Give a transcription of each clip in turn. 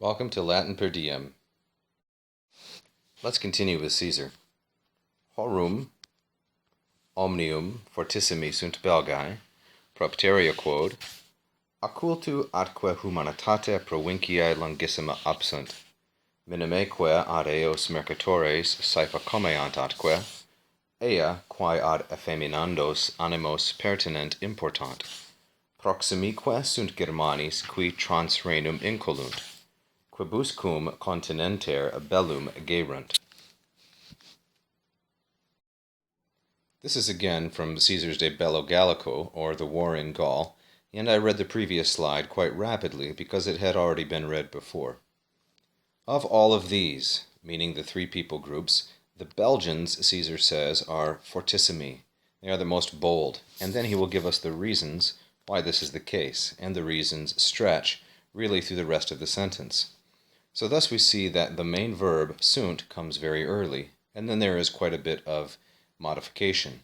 Welcome to LatinPerDiem. Let's continue with Caesar. Horum omnium fortissimi sunt Belgae, propterea quod, occultu atque humanitate provinciae longissima absunt, minimeque ad eos mercatores saepa comeant atque, ea quae ad effeminandos animos pertinent important, proximique sunt Germanis qui trans Rhenum incolunt, quibuscum continenter bellum gerunt. This is again from Caesar's De Bello Gallico, or The War in Gaul, and I read the previous slide quite rapidly because it had already been read before. Of all of these, meaning the three people groups, the Belgians, Caesar says, are fortissimi. They are the most bold, and then he will give us the reasons why this is the case, and the reasons stretch really through the rest of the sentence. So thus we see that the main verb, sunt, comes very early, and then there is quite a bit of modification.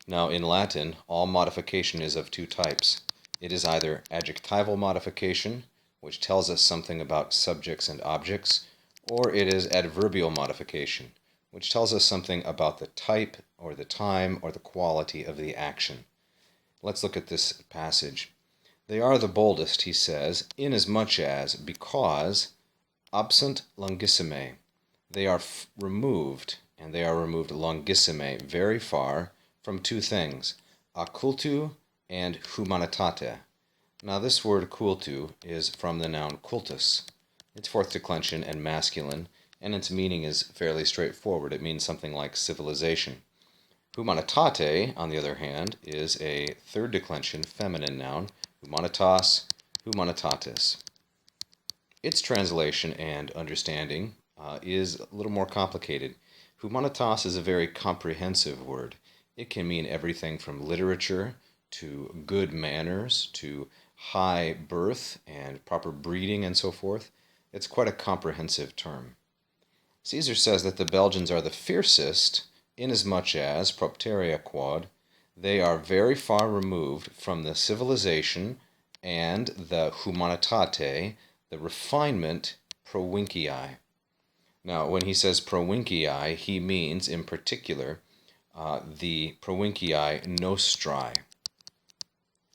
Now in Latin, all modification is of two types. It is either adjectival modification, which tells us something about subjects and objects, or it is adverbial modification, which tells us something about the type, or the time, or the quality of the action. Let's look at this passage. They are the boldest, he says, inasmuch as, because, absunt longissime, they are removed, and they are removed longissime, very far, from two things, occultu and humanitate. Now this word cultu is from the noun cultus. It's fourth declension and masculine, and its meaning is fairly straightforward. It means something like civilization. Humanitate, on the other hand, is a third declension feminine noun, humanitas, humanitatis. Its translation and understanding is a little more complicated. Humanitas is a very comprehensive word. It can mean everything from literature to good manners to high birth and proper breeding and so forth. It's quite a comprehensive term. Caesar says that the Belgians are the fiercest inasmuch as, propterea quod, they are very far removed from the civilization and the humanitate, the refinement, provinciae. Now, when he says provinciae, he means, in particular, the provinciae nostri,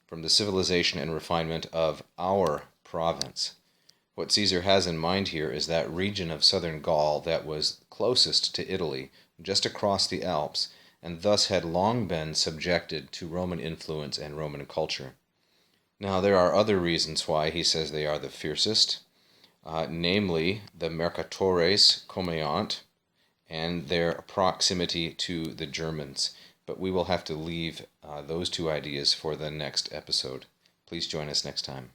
from the civilization and refinement of our province. What Caesar has in mind here is that region of southern Gaul that was closest to Italy, just across the Alps, and thus had long been subjected to Roman influence and Roman culture. Now, there are other reasons why he says they are the fiercest, namely the mercatores comeant and their proximity to the Germans. But we will have to leave those two ideas for the next episode. Please join us next time.